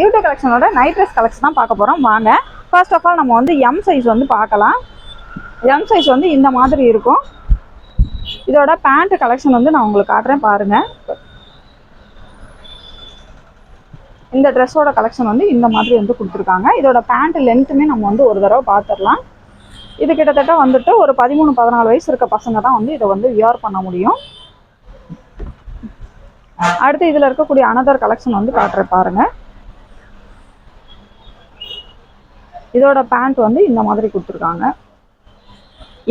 YouTube கலெக்ஷனோட night dress collection தான் பார்க்க போகிறோம். வாங்க. ஃபர்ஸ்ட் ஆஃப் ஆல் நம்ம வந்து எம் சைஸ் வந்து பார்க்கலாம். எம் சைஸ் வந்து இந்த மாதிரி இருக்கும். இதோட பேண்ட் கலெக்ஷன் வந்து நான் உங்களுக்கு காட்டுறேன் பாருங்கள். இந்த ட்ரெஸ்ஸோட கலெக்ஷன் வந்து இந்த மாதிரி வந்து கொடுத்துருக்காங்க. இதோட பேண்ட் லென்த்துமே நம்ம வந்து ஒரு தடவை பார்த்துடலாம். இது கிட்டத்தட்ட வந்துட்டு ஒரு 13-14 வயசு இருக்க பசங்க தான் வந்து இதை வந்து வியர் பண்ண முடியும். அடுத்து இதில் இருக்கக்கூடிய அனதர் கலெக்ஷன் வந்து காட்டுறேன் பாருங்க. இதோட பேண்ட் வந்து இந்த மாதிரி கொடுத்துருக்காங்க.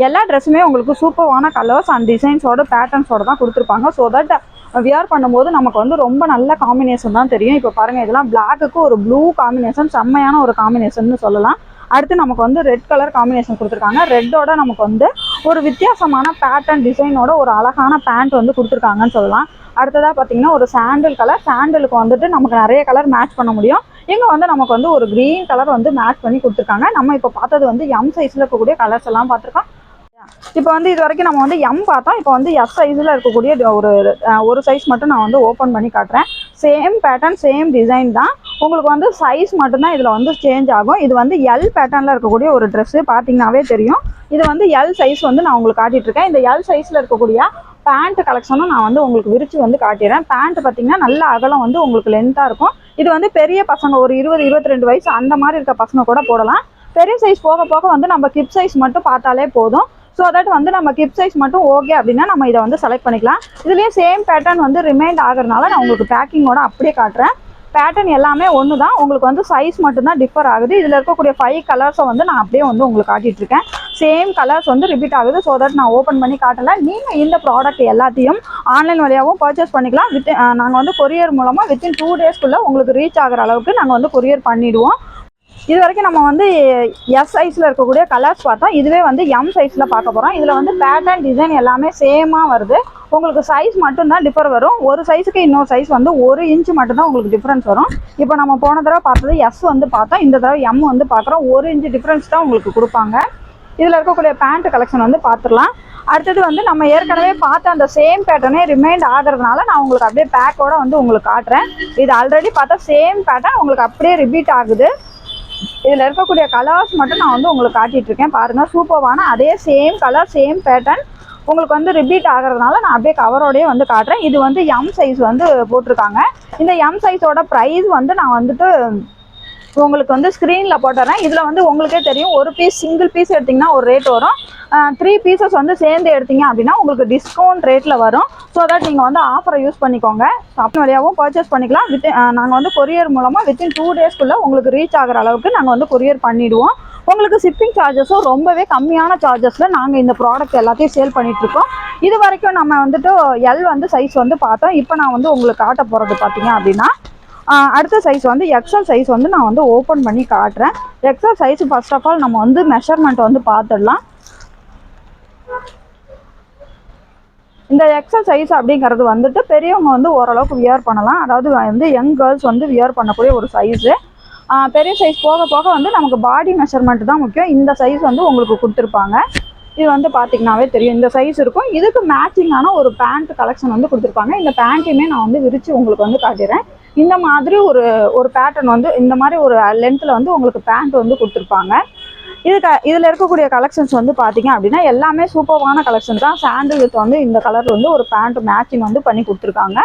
எல்லா ட்ரெஸ்ஸுமே உங்களுக்கு சூப்பரான கலர்ஸ் அண்ட் டிசைன்ஸோட பேட்டர்ன்ஸோட தான் கொடுத்துருப்பாங்க. ஸோ தட் வியர் பண்ணும்போது நமக்கு வந்து ரொம்ப நல்ல காம்பினேஷன் தான் தெரியும். இப்போ பாருங்கள், இதெல்லாம் பிளாக்குக்கு ஒரு ப்ளூ காம்பினேஷன், செம்மையான ஒரு காம்பினேஷன் சொல்லலாம். அடுத்து நமக்கு வந்து ரெட் கலர் காம்பினேஷன் கொடுத்துருக்காங்க. ரெட்டோட நமக்கு வந்து ஒரு வித்தியாசமான பேட்டர்ன் டிசைனோட ஒரு அழகான பேண்ட் வந்து கொடுத்துருக்காங்கன்னு சொல்லலாம். அடுத்ததாக பார்த்தீங்கன்னா ஒரு சாண்டில் கலர். சாண்டிலுக்கு வந்துட்டு நமக்கு நிறைய கலர் மேட்ச் பண்ண முடியும். இங்கே வந்து நமக்கு வந்து ஒரு க்ரீன் கலர் வந்து மேட்ச் பண்ணி கொடுத்துருக்காங்க. நம்ம இப்போ பார்த்தது வந்து எம் சைஸில் இருக்கக்கூடிய கலர்ஸ் எல்லாம் பார்த்துருக்கோம். இப்போ வந்து இது வரைக்கும் நம்ம வந்து எம் பார்த்தோம். இப்போ வந்து எஸ் சைஸில் இருக்கக்கூடிய ஒரு சைஸ் மட்டும் நான் வந்து ஓப்பன் பண்ணி காட்டுறேன். சேம் பேட்டர்ன், சேம் டிசைன் தான். உங்களுக்கு வந்து சைஸ் மட்டும்தான் இதில் வந்து சேஞ்ச் ஆகும். இது வந்து எல் பேட்டர்னில் இருக்கக்கூடிய ஒரு ட்ரெஸ்ஸு பார்த்தீங்கன்னாவே தெரியும். இது வந்து எல் சைஸ் வந்து நான் உங்களுக்கு காட்டிகிட்ருக்கேன். இந்த எல் சைஸில் இருக்கக்கூடிய பேண்ட் கலெக்ஷனும் நான் வந்து உங்களுக்கு விரித்து வந்து காட்டிடுறேன். பேண்ட் பார்த்தீங்கன்னா நல்ல அகலம் வந்து உங்களுக்கு லென்த்தாக இருக்கும். இது வந்து பெரிய பசங்க ஒரு 20-22 வயசு அந்த மாதிரி இருக்க பசங்க கூட போடலாம். பெரிய சைஸ் போக போக வந்து நம்ம கிப் சைஸ் மட்டும் பார்த்தாலே போதும். ஸோ தட் வந்து நம்ம கிப் சைஸ் மட்டும் ஓகே அப்படின்னா நம்ம இதை வந்து செலக்ட் பண்ணிக்கலாம். இதுலேயும் சேம் பேட்டர்ன் வந்து ரிமைண்ட் ஆகிறதுனால நான் உங்களுக்கு பேக்கிங்கோட அப்படியே காட்டுறேன். பேட்டர்ன் எல்லாமே ஒன்று தான். உங்களுக்கு வந்து சைஸ் மட்டும்தான் டிஃபர் ஆகுது. இதில் இருக்கக்கூடிய 5 கலர்ஸை வந்து நான் அப்படியே வந்து உங்களுக்கு காட்டிகிட்ருக்கேன். சேம் கலர்ஸ் வந்து ரிப்பீட் ஆகுது. ஸோ தட் நான் ஓப்பன் பண்ணி காட்டலை. நீங்கள் இந்த ப்ராடக்ட் எல்லாத்தையும் ஆன்லைன் வழியாகவும் பர்ச்சேஸ் பண்ணிக்கலாம். நாங்கள் வந்து கொரியர் மூலமாக வித்தின் 2 டேஸ்க்குள்ளே உங்களுக்கு ரீச் ஆகிற அளவுக்கு நாங்கள் வந்து கொரியர் பண்ணிவிடுவோம். இது வரைக்கும் நம்ம வந்து எஸ் சைஸில் இருக்கக்கூடிய கலர்ஸ் பார்த்தோம். இதுவே வந்து எம் சைஸில் பார்க்க போகிறோம். இதில் வந்து பேட்டர்ன் டிசைன் எல்லாமே சேமாக வருது. உங்களுக்கு சைஸ் மட்டும்தான் டிஃபர் வரும். ஒரு சைஸுக்கு இன்னொரு சைஸ் வந்து 1 இன்ச்சு மட்டும்தான் உங்களுக்கு டிஃப்ரென்ஸ் வரும். இப்போ நம்ம போன தடவை பார்த்தது எஸ் வந்து பார்த்தோம். இந்த தடவை எம் வந்து பார்க்குறோம். 1 இன்ச்சு டிஃப்ரென்ஸ் தான் உங்களுக்கு கொடுப்பாங்க. இதில் இருக்கக்கூடிய பேண்ட் கலெக்ஷன் வந்து பார்த்துடலாம். அடுத்தது வந்து நம்ம ஏற்கனவே பார்த்த அந்த சேம் பேட்டர்னே ரிமைண்ட் ஆகிறதுனால நான் உங்களுக்கு அப்படியே பேக்கோட வந்து உங்களுக்கு காட்டுறேன். இது ஆல்ரெடி பார்த்தா சேம் பேட்டர்ன் உங்களுக்கு அப்படியே ரிப்பீட் ஆகுது. இதில் இருக்கக்கூடிய கலர்ஸ் மட்டும் நான் வந்து உங்களுக்கு காட்டிகிட்ருக்கேன் பாருங்கள். சூப்பரான அதே சேம் கலர், சேம் பேட்டர்ன் உங்களுக்கு வந்து ரிப்பீட் ஆகிறதுனால நான் அப்படியே கவரோடையே வந்து காட்டுறேன். இது வந்து எம் சைஸ் வந்து போட்டிருக்காங்க. இந்த எம் சைஸோட ப்ரைஸ் வந்து நான் வந்துட்டு உங்களுக்கு வந்து ஸ்க்ரீனில் போட்டுறேன். இதில் வந்து உங்களுக்கே தெரியும், ஒரு பீஸ் சிங்கிள் பீஸ் எடுத்திங்கன்னா ஒரு ரேட் வரும். 3 பீசஸ் வந்து சேர்ந்து எடுத்தீங்க அப்படின்னா உங்களுக்கு டிஸ்கவுண்ட் ரேட்டில் வரும். ஸோ தட் நீங்கள் வந்து ஆஃபரை யூஸ் பண்ணிக்கோங்க. ஷாப்பிங் வழியாகவும் பர்ச்சேஸ் பண்ணிக்கலாம். நாங்கள் வந்து கொரியர் மூலமாக வித்தின் 2 டேஸ்க்குள்ளே உங்களுக்கு ரீச் ஆகிற அளவுக்கு நாங்கள் வந்து கொரியர் பண்ணிவிடுவோம். உங்களுக்கு ஷிப்பிங் சார்ஜஸும் ரொம்பவே கம்மியான சார்ஜஸில் நாங்கள் இந்த ப்ராடக்ட் எல்லாத்தையும் சேல் பண்ணிகிட்ருக்கோம். இது வரைக்கும் நம்ம வந்துட்டு எல் வந்து சைஸ் வந்து பார்த்தோம். இப்போ நான் வந்து உங்களுக்கு காட்ட போகிறது பார்த்தீங்க அப்படின்னா அடுத்த சைஸ் வந்து எக்ஸல் சைஸ் வந்து நான் வந்து ஓப்பன் பண்ணி காட்டுறேன். Excel size first of all நம்ம வந்து மெஷர்மெண்ட் வந்து பார்த்துடலாம். இந்த எக்ஸல் சைஸ் அப்படிங்கிறது வந்துட்டு பெரியவங்க வந்து ஓரளவுக்கு வியர் பண்ணலாம். அதாவது வந்து யங் கேர்ள்ஸ் வந்து வியர் பண்ணக்கூடிய ஒரு சைஸு. பெரிய சைஸ் போக போக வந்து நமக்கு பாடி மெஷர்மெண்ட் தான் முக்கியம். இந்த சைஸ் வந்து உங்களுக்கு கொடுத்துருப்பாங்க. இது வந்து பார்த்திங்கனாவே தெரியும், இந்த சைஸ் இருக்கும். இதுக்கு மேட்சிங்கான ஒரு பேண்ட் கலெக்ஷன் வந்து கொடுத்துருப்பாங்க. இந்த பேண்ட்டையுமே நான் வந்து விரித்து உங்களுக்கு வந்து காட்டிடுறேன். இந்த மாதிரி ஒரு பேட்டர்ன் வந்து இந்த மாதிரி ஒரு லென்த்தில் வந்து உங்களுக்கு பேண்ட் வந்து கொடுத்துருப்பாங்க. இதில் இருக்கக்கூடிய கலெக்ஷன்ஸ் வந்து பார்த்தீங்க அப்படின்னா எல்லாமே சூப்பரான கலெக்ஷன் தான். சாண்டில் வித் வந்து இந்த கலர் வந்து ஒரு பேண்ட் மேட்சிங் வந்து பண்ணி கொடுத்துருக்காங்க.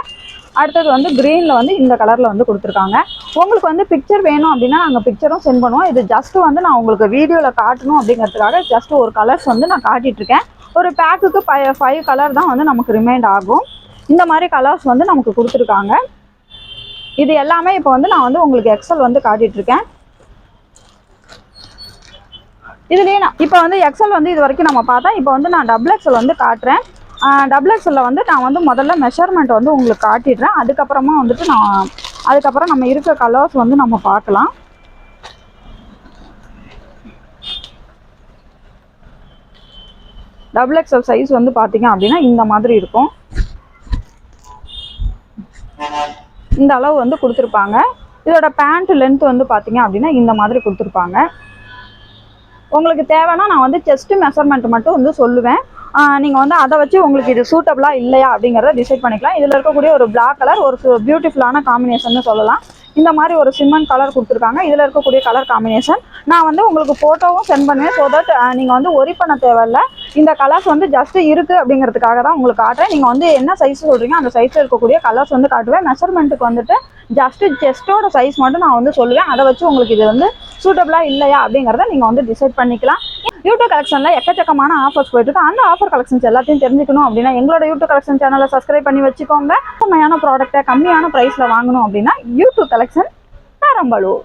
அடுத்தது வந்து க்ரீனில் வந்து இந்த கலரில் வந்து கொடுத்துருக்காங்க. உங்களுக்கு வந்து பிக்சர் வேணும் அப்படின்னா நாங்கள் பிக்சரும் சென்ட் பண்ணுவோம். இது ஜஸ்ட்டு வந்து நான் உங்களுக்கு வீடியோவில் காட்டணும் அப்படிங்கிறதுக்காக ஜஸ்ட்டு ஒரு கலர்ஸ் வந்து நான் காட்டிகிட்ருக்கேன். ஒரு பேக்குக்கு 5 கலர் தான் வந்து நமக்கு ரிமைண்ட் ஆகும். இந்த மாதிரி கலர்ஸ் வந்து நமக்கு கொடுத்துருக்காங்க. இது எல்லாமே இப்போ வந்து நான் வந்து உங்களுக்கு எக்ஸல் வந்து காட்டிகிட்ருக்கேன். இதுலேயே நான் இப்போ வந்து எக்ஸல் வந்து இது வரைக்கும் நம்ம பார்த்தா இப்போ வந்து நான் டபுள் எக்ஸல் வந்து காட்டுறேன். டபுள் எக்ஸலில் வந்து நான் வந்து முதல்ல மெஷர்மெண்ட் வந்து உங்களுக்கு காட்டிடுறேன். அதுக்கப்புறமா வந்துட்டு அதுக்கப்புறம் நம்ம இருக்க கலர்ஸ் வந்து நம்ம பார்க்கலாம். டபுள் எக்ஸல் சைஸ் வந்து பார்த்தீங்க அப்படின்னா இந்த மாதிரி இருக்கும். இந்த அளவு வந்து கொடுத்துருப்பாங்க. இதோட பேண்ட் லென்த் வந்து பார்த்தீங்க அப்படின்னா இந்த மாதிரி கொடுத்துருப்பாங்க. உங்களுக்கு தேவைன்னா நான் வந்து செஸ்ட் மெஷர்மெண்ட் மட்டும் வந்து சொல்லுவேன். நீங்கள் வந்து அதை வச்சு உங்களுக்கு இது சூட்டபிளாக இல்லையா அப்படிங்கிறத டிசைட் பண்ணிக்கலாம். இதில் இருக்கக்கூடிய ஒரு பிளாக் கலர் ஒரு பியூட்டிஃபுல்லான காம்பினேஷன் சொல்லலாம். இந்த மாதிரி ஒரு சிமெண்ட் கலர் கொடுத்துருக்காங்க. இதில் இருக்கக்கூடிய கலர் காம்பினேஷன் நான் வந்து உங்களுக்கு ஃபோட்டோவும் சென்ட் பண்ணுவேன். ஸோ தட் நீங்கள் வந்து ஒரி பண்ண தேவையில்ல. இந்த கலர்ஸ் வந்து ஜஸ்ட் இருக்குது அப்படிங்கிறதுக்காக தான் உங்களுக்கு காட்டுறேன். நீங்கள் வந்து என்ன சைஸ் சொல்கிறீங்க அந்த சைஸில் இருக்கக்கூடிய கலர்ஸ் வந்து காட்டுவேன். மெஷர்மெண்ட்டுக்கு வந்துட்டு செஸ்டோட சைஸ் மட்டும் நான் வந்து சொல்லுவேன். அதை வச்சு உங்களுக்கு இது வந்து சூட்டபிளாக இல்லையா அப்படிங்கிறத நீங்கள் வந்து டிசைட் பண்ணிக்கலாம். யூடியூப் கலெக்ஷனில் எக்கச்சக்கமான ஆஃபர்ஸ் போயிட்டுருக்கு. அந்த ஆஃபர் கலெக்ஷன்ஸ் எல்லாத்தையும் தெரிஞ்சுக்கணும் அப்படின்னா எங்களோட யூடியூப் கலெக்ஷன் சேனலை சப்ஸ்கிரைப் பண்ணி வச்சுக்கோங்க. உண்மையான ப்ராடக்ட்டை கம்மியான ப்ரைஸில் வாங்கணும் அப்படின்னா யூடியூப் கலெக்ஷன் பெரம்பலூர்.